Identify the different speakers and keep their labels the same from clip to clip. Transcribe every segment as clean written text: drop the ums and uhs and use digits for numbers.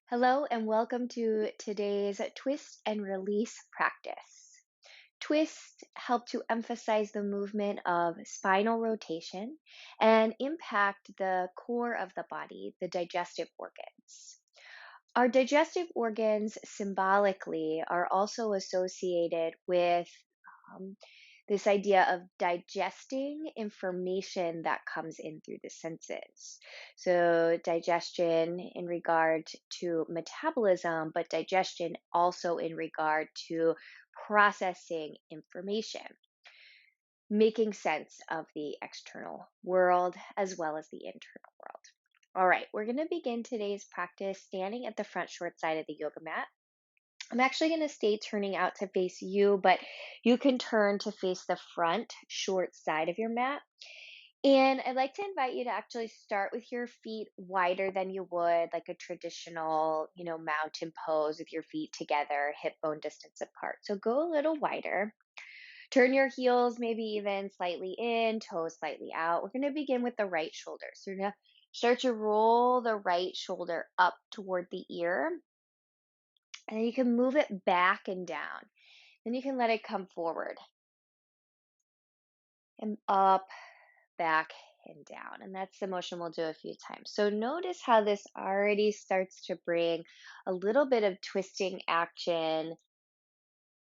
Speaker 1: Hello and welcome to today's twist and release practice. Twists help to emphasize the movement of spinal rotation and impact the core of the body, the digestive organs. Our digestive organs symbolically are also associated with um, this idea of digesting information that comes in through the senses. So, digestion in regard to metabolism, but digestion also in regard to processing information, making sense of the external world as well as the internal world. All right, we're going to begin today's practice standing at the front short side of the yoga mat. I'm actually going to stay turning out to face you, but you can turn to face the front short side of your mat. And I'd like to invite you to actually start with your feet wider than you would like a traditional, mountain pose with your feet together, hip bone distance apart. So go a little wider. Turn your heels maybe even slightly in, toes slightly out. We're going to begin with the right shoulder. So we're going to start to roll the right shoulder up toward the ear. And then you can move it back and down. Then you can let it come forward and up, back, and down. And that's the motion we'll do a few times. So notice how this already starts to bring a little bit of twisting action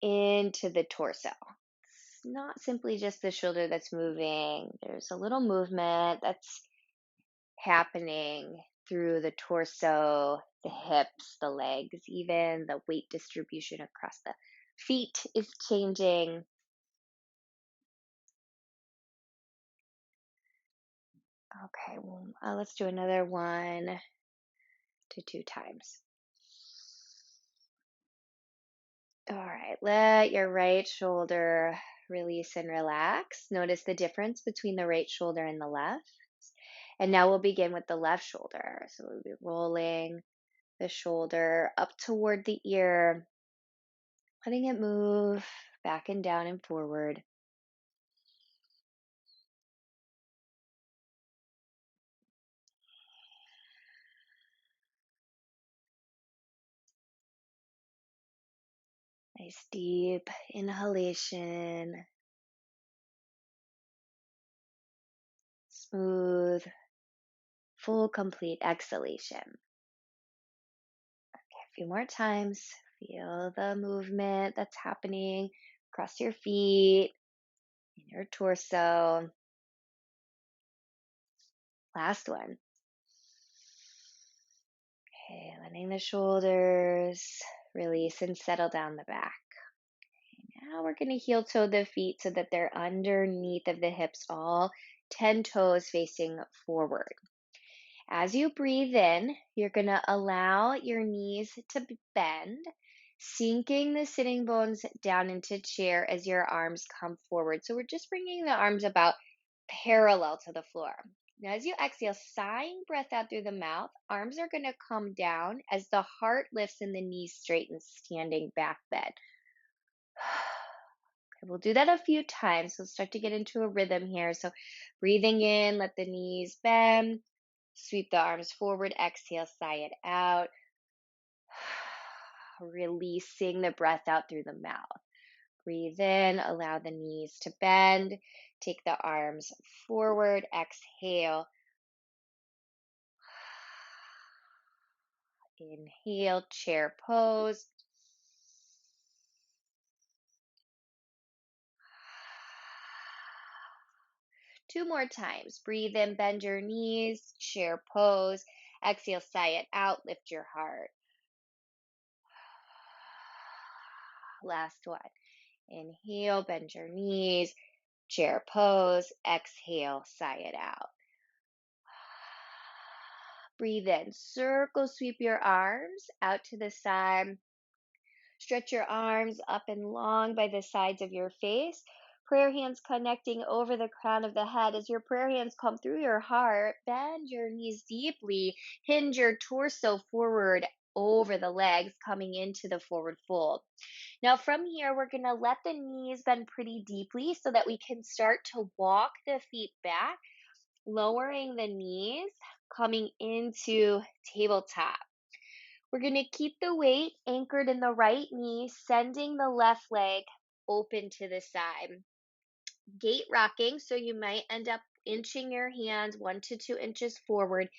Speaker 1: into the torso. It's not simply just the shoulder that's moving, there's a little movement that's happening through the torso, the hips, the legs, even the weight distribution across the feet is changing. Okay, well, let's do another 1 to 2 times. All right, let your right shoulder release and relax. Notice the difference between the right shoulder and the left. And now we'll begin with the left shoulder. So we'll be rolling the shoulder up toward the ear, letting it move back and down and forward. Nice deep inhalation, smooth, full, complete exhalation. A few more times. Feel the movement that's happening across your feet, in your torso. Last one. Okay, letting the shoulders release and settle down the back. Now we're going to heel toe the feet so that they're underneath of the hips, all 10 toes facing forward. As you breathe in, you're going to allow your knees to bend, sinking the sitting bones down into chair as your arms come forward. So we're just bringing the arms about parallel to the floor. Now, as you exhale, sighing breath out through the mouth, arms are going to come down as the heart lifts and the knees straighten, standing back bend. Okay, we'll do that a few times. We'll start to get into a rhythm here. So breathing in, let the knees bend. Sweep the arms forward. Exhale, sigh it out. Releasing the breath out through the mouth. Breathe in, allow the knees to bend. Take the arms forward. Exhale. Inhale, chair pose. Two more times. Breathe in, bend your knees, chair pose. Exhale, sigh it out, lift your heart. Last one. Inhale, bend your knees, chair pose. Exhale, sigh it out. Breathe in, circle sweep your arms out to the side. Stretch your arms up and long by the sides of your face. Prayer hands connecting over the crown of the head. As your prayer hands come through your heart, bend your knees deeply. Hinge your torso forward over the legs, coming into the forward fold. Now, from here, we're going to let the knees bend pretty deeply so that we can start to walk the feet back, lowering the knees, coming into tabletop. We're going to keep the weight anchored in the right knee, sending the left leg open to the side. Gate rocking, so you might end up inching your hands 1 to 2 inches forward.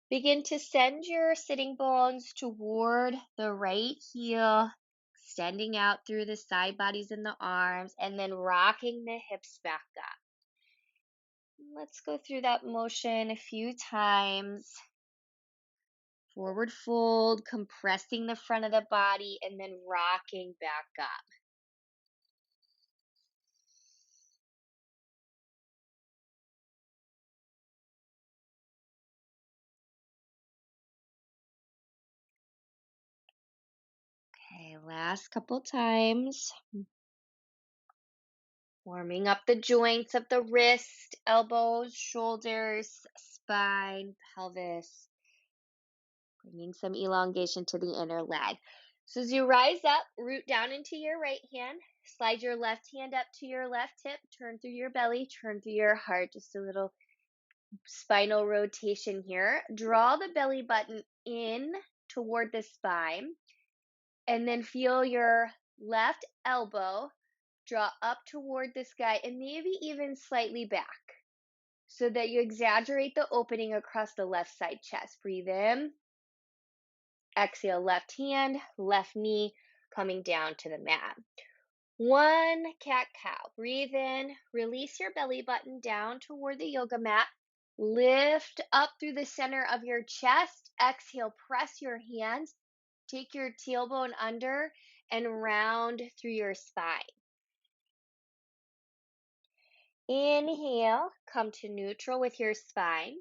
Speaker 1: Begin to send your sitting bones toward the right heel, extending out through the side bodies and the arms, and then rocking the hips back up. Let's go through that motion a few times. Forward fold, compressing the front of the body, and then rocking back up. Okay, last couple times. Warming up the joints of the wrist, elbows, shoulders, spine, pelvis. Bringing some elongation to the inner leg. So as you rise up, root down into your right hand. Slide your left hand up to your left hip. Turn through your belly, turn through your heart. Just a little spinal rotation here. Draw the belly button in toward the spine. And then feel your left elbow draw up toward the sky and maybe even slightly back so that you exaggerate the opening across the left side chest. Breathe in. Exhale, left hand, left knee coming down to the mat. One cat-cow. Breathe in. Release your belly button down toward the yoga mat. Lift up through the center of your chest. Exhale, press your hands. Take your tailbone under and round through your spine. Inhale, come to neutral with your spine.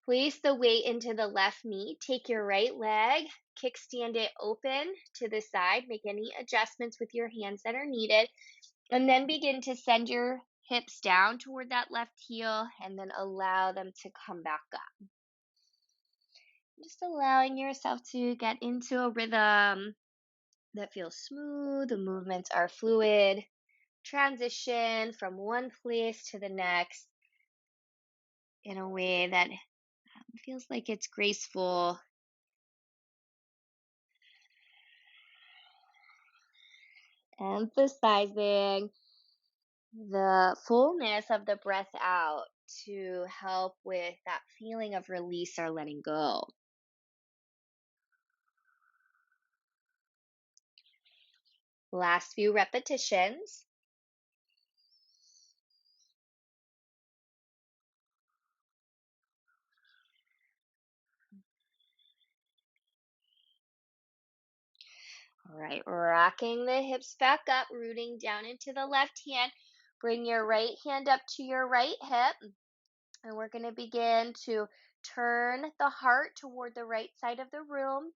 Speaker 1: Place the weight into the left knee. Take your right leg, kickstand it open to the side. Make any adjustments with your hands that are needed. And then begin to send your hips down toward that left heel and then allow them to come back up. Just allowing yourself to get into a rhythm that feels smooth. The movements are fluid. Transition from one place to the next in a way that feels like it's graceful. Emphasizing the fullness of the breath out to help with that feeling of release or letting go. Last few repetitions. All right, rocking the hips back up, rooting down into the left hand. Bring your right hand up to your right hip. And we're going to begin to turn the heart toward the right side of the room.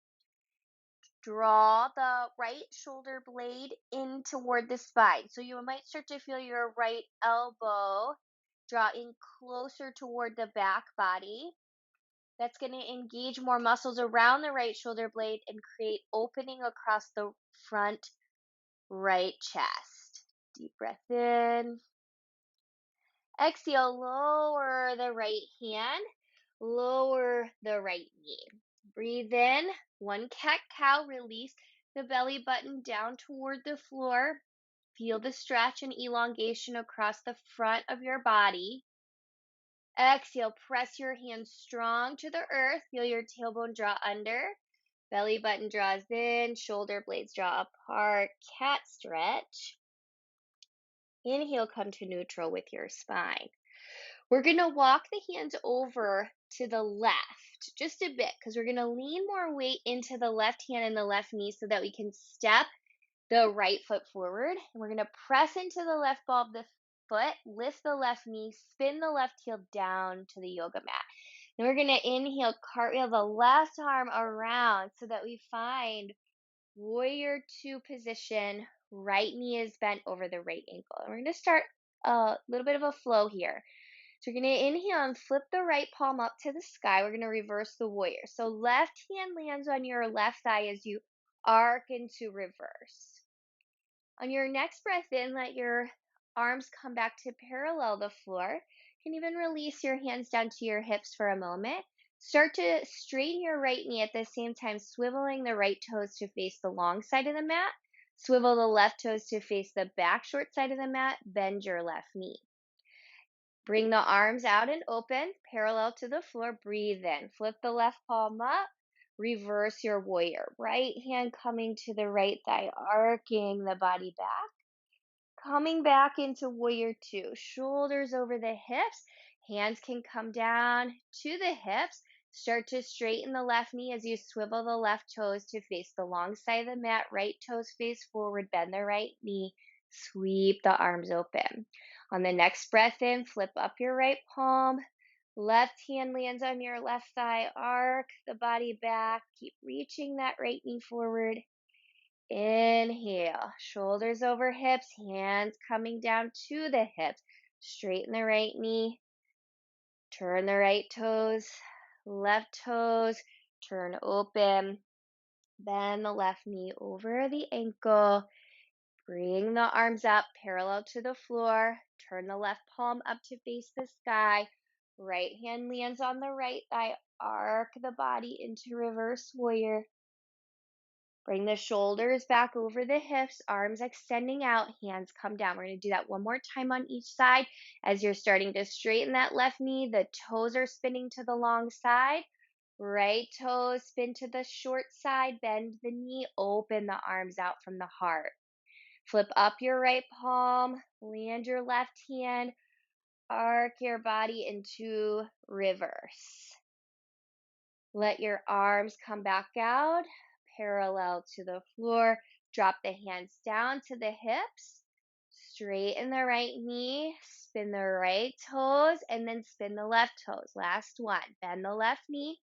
Speaker 1: Draw the right shoulder blade in toward the spine. So you might start to feel your right elbow draw in closer toward the back body. That's going to engage more muscles around the right shoulder blade and create opening across the front right chest. Deep breath in. Exhale, lower the right hand, lower the right knee. Breathe in, one cat-cow, release the belly button down toward the floor. Feel the stretch and elongation across the front of your body. Exhale, press your hands strong to the earth. Feel your tailbone draw under. Belly button draws in, shoulder blades draw apart. Cat stretch. Inhale, come to neutral with your spine. We're going to walk the hands over to the left just a bit because we're going to lean more weight into the left hand and the left knee so that we can step the right foot forward. And we're going to press into the left ball of the foot, lift the left knee, spin the left heel down to the yoga mat. Then we're going to inhale, cartwheel the left arm around so that we find warrior two position. Right knee is bent over the right ankle. And we're going to start a little bit of a flow here. So you're going to inhale and flip the right palm up to the sky. We're going to reverse the warrior. So left hand lands on your left thigh as you arc into reverse. On your next breath in, let your arms come back to parallel the floor. You can even release your hands down to your hips for a moment. Start to straighten your right knee at the same time, swiveling the right toes to face the long side of the mat. Swivel the left toes to face the back short side of the mat. Bend your left knee. Bring the arms out and open, parallel to the floor. Breathe in. Flip the left palm up. Reverse your warrior. Right hand coming to the right thigh, arcing the body back. Coming back into warrior two. Shoulders over the hips. Hands can come down to the hips. Start to straighten the left knee as you swivel the left toes to face the long side of the mat. Right toes face forward. Bend the right knee. Sweep the arms open. On the next breath in, flip up your right palm. Left hand lands on your left thigh. Arc the body back. Keep reaching that right knee forward. Inhale, shoulders over hips, hands coming down to the hips. Straighten the right knee, turn the right toes, left toes, turn open. Bend the left knee over the ankle. Bring the arms up parallel to the floor. Turn the left palm up to face the sky. Right hand lands on the right thigh. Arc the body into reverse warrior. Bring the shoulders back over the hips, arms extending out, hands come down. We're going to do that one more time on each side. As you're starting to straighten that left knee, the toes are spinning to the long side. Right toes spin to the short side. Bend the knee, open the arms out from the heart. Flip up your right palm, land your left hand, arc your body into reverse. Let your arms come back out, parallel to the floor. Drop the hands down to the hips. Straighten the right knee, spin the right toes, and then spin the left toes. Last one. Bend the left knee.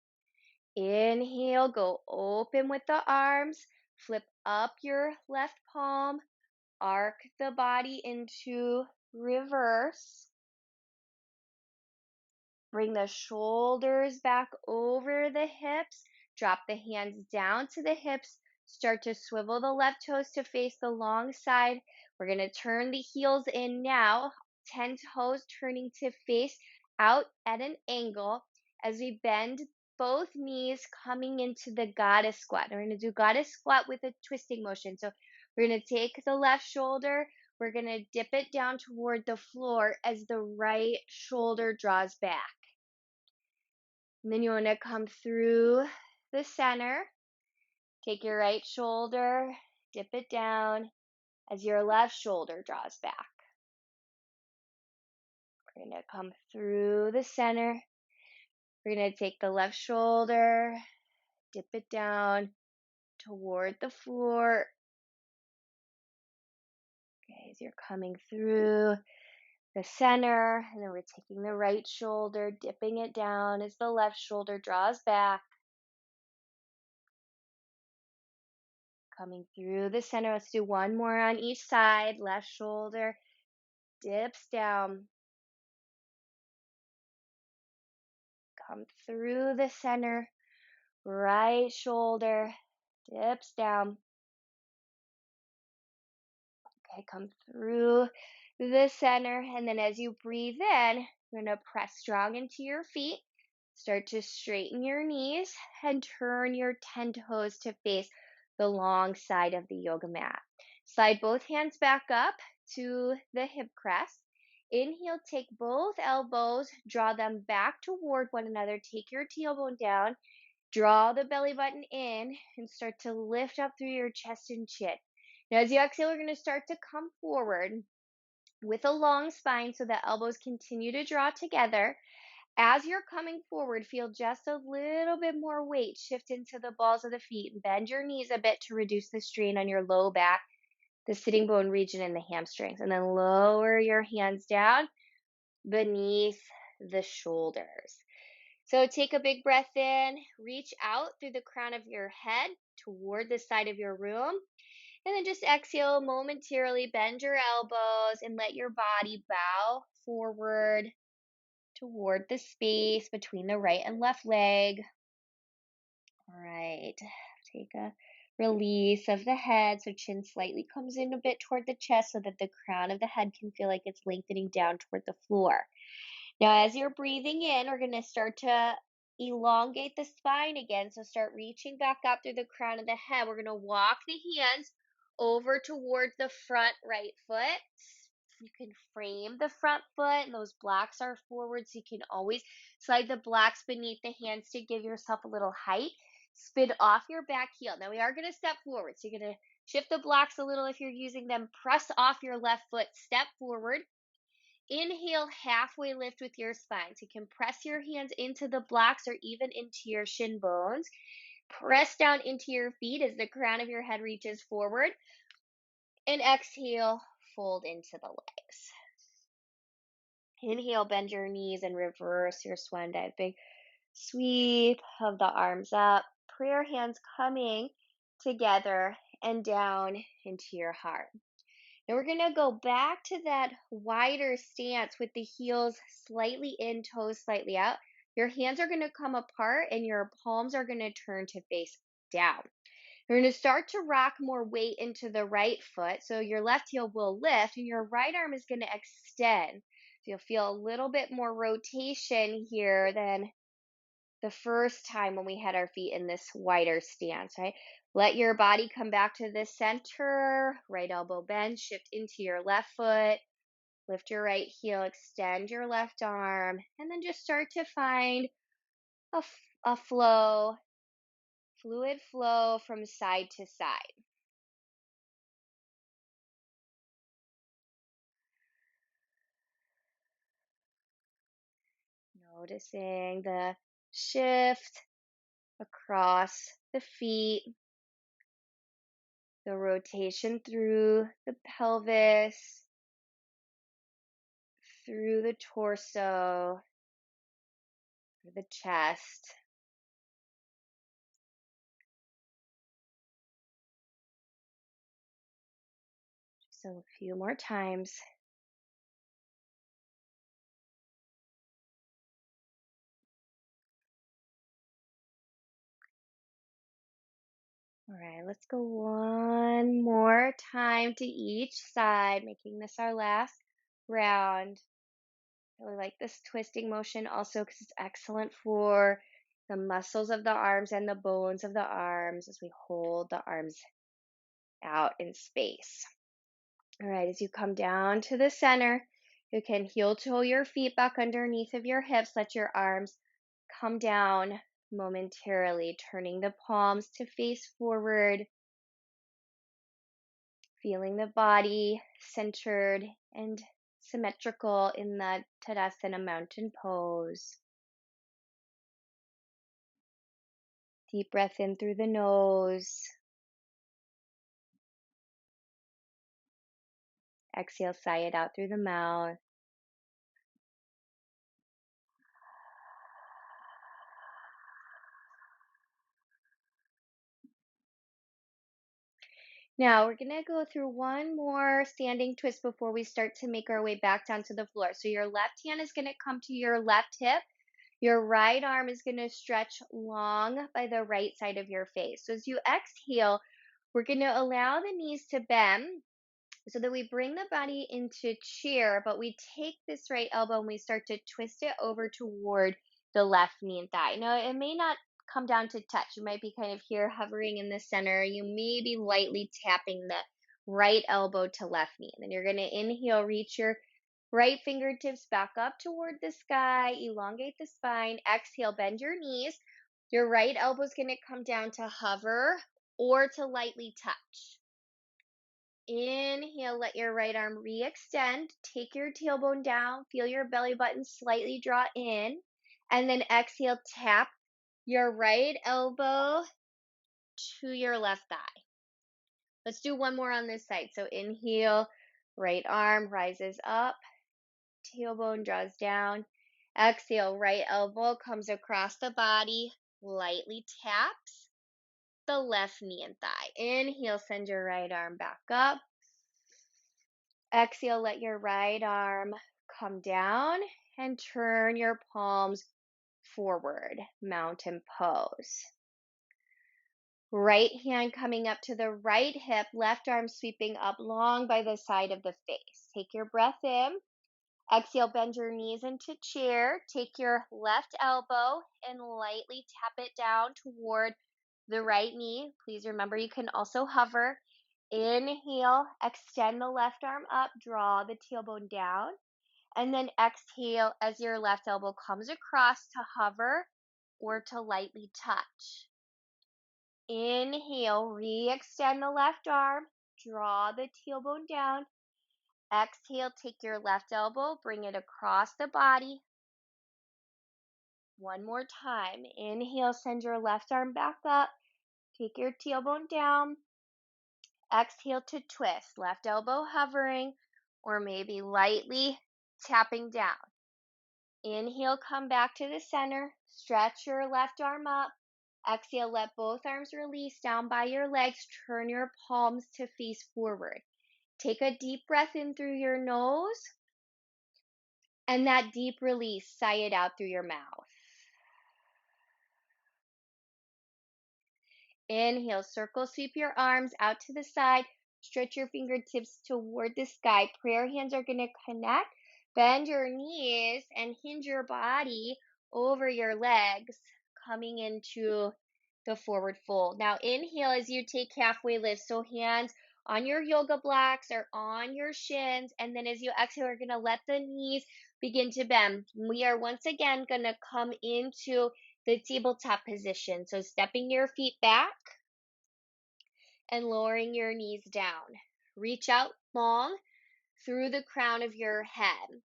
Speaker 1: Inhale, go open with the arms. Flip up your left palm. Arc the body into reverse. Bring the shoulders back over the hips. Drop the hands down to the hips. Start to swivel the left toes to face the long side. We're going to turn the heels in now. 10 toes turning to face out at an angle as we bend both knees coming into the goddess squat. We're going to do goddess squat with a twisting motion. So we're going to take the left shoulder. We're going to dip it down toward the floor as the right shoulder draws back. And then you want to come through the center. Take your right shoulder, dip it down as your left shoulder draws back. We're going to come through the center. We're going to take the left shoulder, dip it down toward the floor. Okay, as you're coming through the center, and then we're taking the right shoulder, dipping it down as the left shoulder draws back. Coming through the center. Let's do one more on each side. Left shoulder dips down. Come through the center. Right shoulder dips down. Okay, come through the center. And then as you breathe in, you're going to press strong into your feet. Start to straighten your knees and turn your 10 toes to face the long side of the yoga mat. Slide both hands back up to the hip crest. Inhale, take both elbows, draw them back toward one another. Take your tailbone down, draw the belly button in, and start to lift up through your chest and chin. Now, as you exhale, you're going to start to come forward with a long spine so the elbows continue to draw together. As you're coming forward, feel just a little bit more weight shift into the balls of the feet and bend your knees a bit to reduce the strain on your low back, the sitting bone region, and the hamstrings. And then lower your hands down beneath the shoulders. So take a big breath in, reach out through the crown of your head toward the side of your room. And then just exhale momentarily, bend your elbows and let your body bow forward toward the space between the right and left leg. All right, take a release of the head so chin slightly comes in a bit toward the chest so that the crown of the head can feel like it's lengthening down toward the floor. Now, as you're breathing in, we're going to start to elongate the spine again. So start reaching back up through the crown of the head. We're going to walk the hands over towards the front right foot. You can frame the front foot, and those blocks are forward, so you can always slide the blocks beneath the hands to give yourself a little height. Spin off your back heel. Now we are going to step forward, so you're going to shift the blocks a little if you're using them. Press off your left foot, step forward. Inhale, halfway lift with your spine. So you can press your hands into the blocks or even into your shin bones. Press down into your feet as the crown of your head reaches forward. And exhale, fold into the legs. Inhale, bend your knees and reverse your swan dive. Big sweep of the arms up. Prayer hands coming together and down into your heart. Now we're going to go back to that wider stance with the heels slightly in, toes slightly out. Your hands are going to come apart and your palms are going to turn to face down. You're going to start to rock more weight into the right foot. So your left heel will lift and your right arm is going to extend. So you'll feel a little bit more rotation here than the first time when we had our feet in this wider stance, right? Let your body come back to the center, right elbow bend, shift into your left foot, lift your right heel, extend your left arm, and then just start to find a flow, fluid flow from side to side. Noticing the shift across the feet, the rotation through the pelvis, through the torso, through the chest. Just a few more times. All right, let's go one more time to each side, making this our last round. I really like this twisting motion also because it's excellent for the muscles of the arms and the bones of the arms as we hold the arms out in space. All right, as you come down to the center, you can heel toe your feet back underneath of your hips. Let your arms come down momentarily, turning the palms to face forward, feeling the body centered and symmetrical in the Tadasana mountain pose. Deep breath in through the nose. Exhale, sigh it out through the mouth. Now we're going to go through one more standing twist before we start to make our way back down to the floor. So your left hand is going to come to your left hip. Your right arm is going to stretch long by the right side of your face. So as you exhale, we're going to allow the knees to bend so that we bring the body into chair, but we take this right elbow and we start to twist it over toward the left knee and thigh. Now, it may not come down to touch. You might be kind of here hovering in the center. You may be lightly tapping the right elbow to left knee. And then you're going to inhale, reach your right fingertips back up toward the sky, elongate the spine. Exhale, bend your knees. Your right elbow is going to come down to hover or to lightly touch. Inhale, let your right arm re-extend. Take your tailbone down. Feel your belly button slightly draw in. And then exhale, tap your right elbow to your left thigh. Let's do one more on this side. So inhale, right arm rises up. Tailbone draws down. Exhale, right elbow comes across the body. Lightly taps the left knee and thigh. Inhale, send your right arm back up. Exhale, let your right arm come down and turn your palms forward, mountain pose. Right hand coming up to the right hip, left arm sweeping up long by the side of the face. Take your breath in. Exhale, bend your knees into chair. Take your left elbow and lightly tap it down toward the right knee. Please remember you can also hover. Inhale, extend the left arm up, draw the tailbone down. And then exhale as your left elbow comes across to hover or to lightly touch. Inhale, re-extend the left arm, draw the tailbone down. Exhale, take your left elbow, bring it across the body. One more time. Inhale, send your left arm back up. Take your tailbone down. Exhale to twist. Left elbow hovering or maybe lightly tapping down. Inhale, come back to the center. Stretch your left arm up. Exhale, let both arms release down by your legs. Turn your palms to face forward. Take a deep breath in through your nose. And that deep release, sigh it out through your mouth. Inhale, circle sweep your arms out to the side. Stretch your fingertips toward the sky. Prayer hands are going to connect. Bend your knees and hinge your body over your legs, coming into the forward fold. Now inhale as you take halfway lift. So hands on your yoga blocks or on your shins. And then as you exhale, we're going to let the knees begin to bend. We are once again going to come into the tabletop position. So stepping your feet back and lowering your knees down. Reach out long through the crown of your head.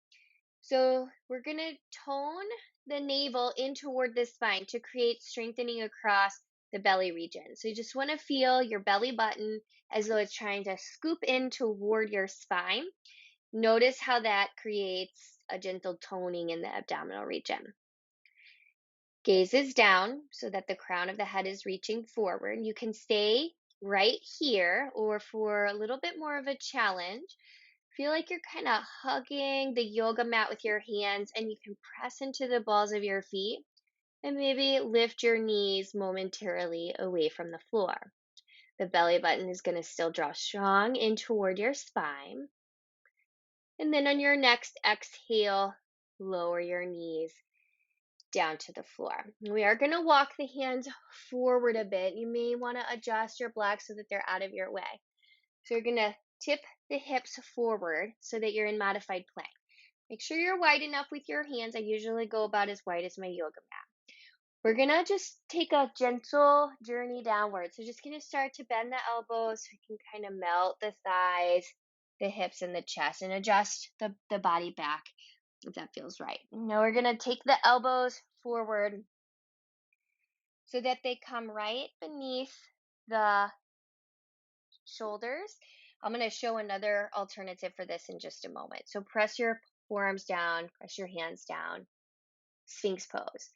Speaker 1: So we're going to tone the navel in toward the spine to create strengthening across the belly region. So you just want to feel your belly button as though it's trying to scoop in toward your spine. Notice how that creates a gentle toning in the abdominal region. Gaze is down so that the crown of the head is reaching forward. You can stay right here, or for a little bit more of a challenge, feel like you're kind of hugging the yoga mat with your hands, and you can press into the balls of your feet and maybe lift your knees momentarily away from the floor. The belly button is going to still draw strong in toward your spine. And then on your next exhale, lower your knees down to the floor. We are going to walk the hands forward a bit. You may want to adjust your blocks so that they're out of your way. So you're going to tip the hips forward so that you're in modified plank. Make sure you're wide enough with your hands. I usually go about as wide as my yoga mat. We're going to just take a gentle journey downward. So just going to start to bend the elbows so we can kind of melt the thighs, the hips, and the chest, and adjust the body back if that feels right. Now we're going to take the elbows forward so that they come right beneath the shoulders. I'm going to show another alternative for this in just a moment. So press your forearms down, press your hands down, Sphinx pose.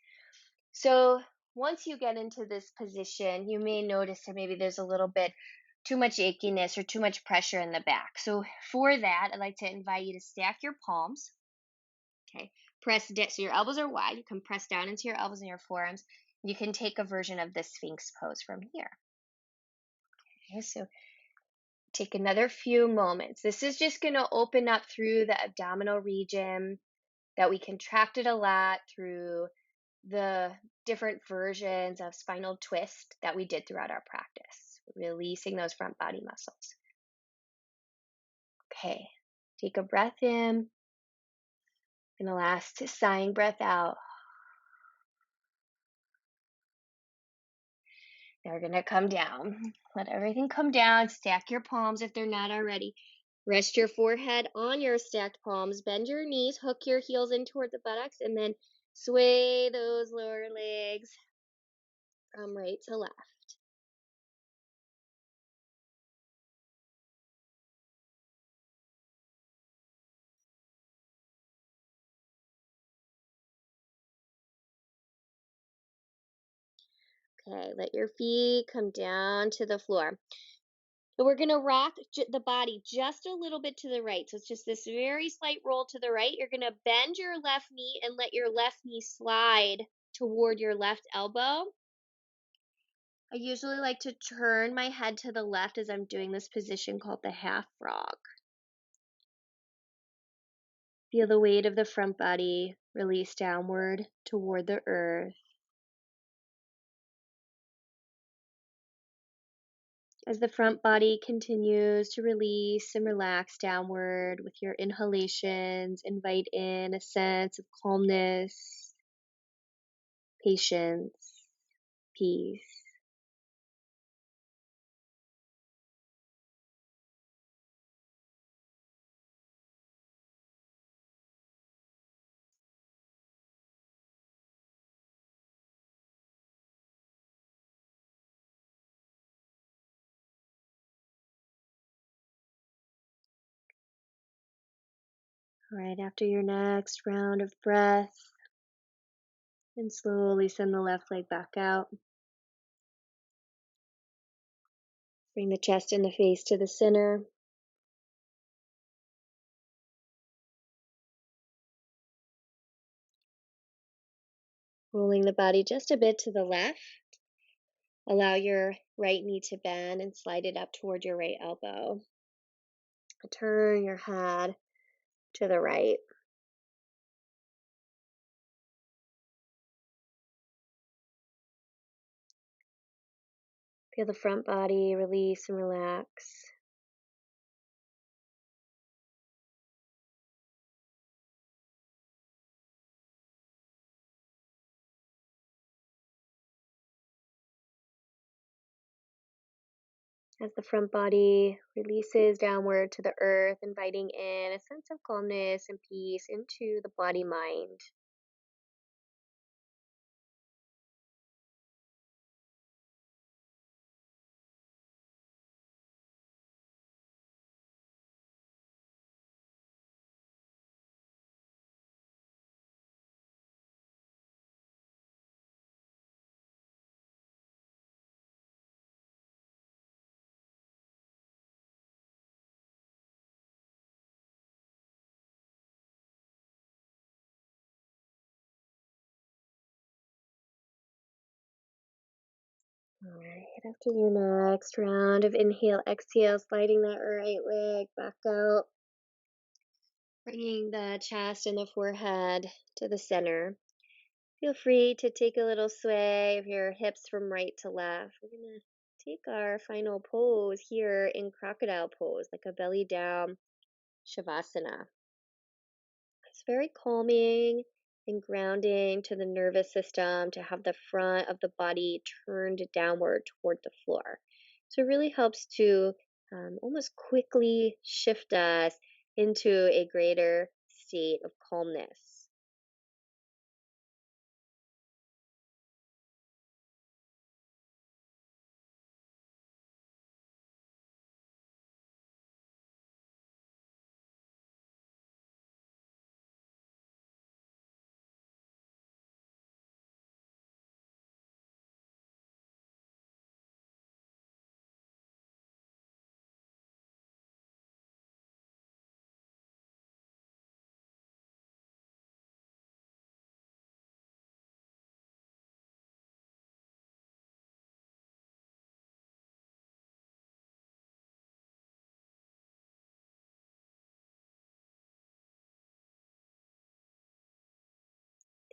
Speaker 1: So once you get into this position, you may notice that maybe there's a little bit too much achiness or too much pressure in the back. So for that, I'd like to invite you to stack your palms. Okay, press down, so your elbows are wide. You can press down into your elbows and your forearms. You can take a version of the Sphinx pose from here. Okay, so take another few moments. This is just going to open up through the abdominal region that we contracted a lot through the different versions of spinal twist that we did throughout our practice, releasing those front body muscles. Okay, take a breath in. And the last sighing breath out. Now we're going to come down. Let everything come down. Stack your palms if they're not already. Rest your forehead on your stacked palms. Bend your knees. Hook your heels in toward the buttocks. And then sway those lower legs from right to left. Okay, let your feet come down to the floor. And we're going to rock the body just a little bit to the right. So it's just this very slight roll to the right. You're going to bend your left knee and let your left knee slide toward your left elbow. I usually like to turn my head to the left as I'm doing this position called the half frog. Feel the weight of the front body release downward toward the earth. As the front body continues to release and relax downward with your inhalations, invite in a sense of calmness, patience, peace. All right, after your next round of breath, and slowly send the left leg back out. Bring the chest and the face to the center. Rolling the body just a bit to the left. Allow your right knee to bend and slide it up toward your right elbow. Turn your head to the right. Feel the front body release and relax. As the front body releases downward to the earth, inviting in a sense of calmness and peace into the body-mind. All right, after your next round of inhale, exhale, sliding that right leg back out, bringing the chest and the forehead to the center. Feel free to take a little sway of your hips from right to left. We're going to take our final pose here in crocodile pose, like a belly down shavasana. It's very calming and grounding to the nervous system to have the front of the body turned downward toward the floor. So it really helps to almost quickly shift us into a greater state of calmness.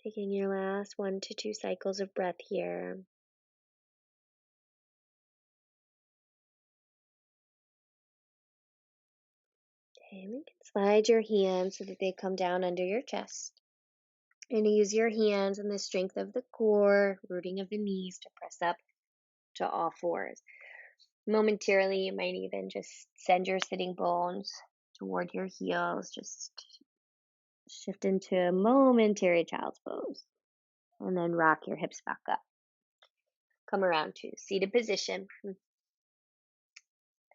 Speaker 1: Taking your last 1 to 2 cycles of breath here. Okay, and you can slide your hands so that they come down under your chest. And use your hands and the strength of the core, rooting of the knees to press up to all fours. Momentarily, you might even just send your sitting bones toward your heels. Just shift into a momentary child's pose. And then rock your hips back up. Come around to seated position.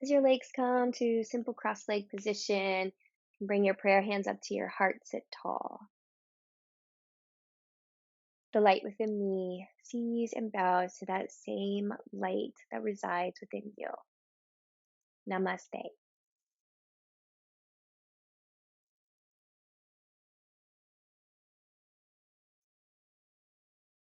Speaker 1: As your legs come to simple cross-leg position, bring your prayer hands up to your heart, sit tall. The light within me sees and bows to that same light that resides within you. Namaste.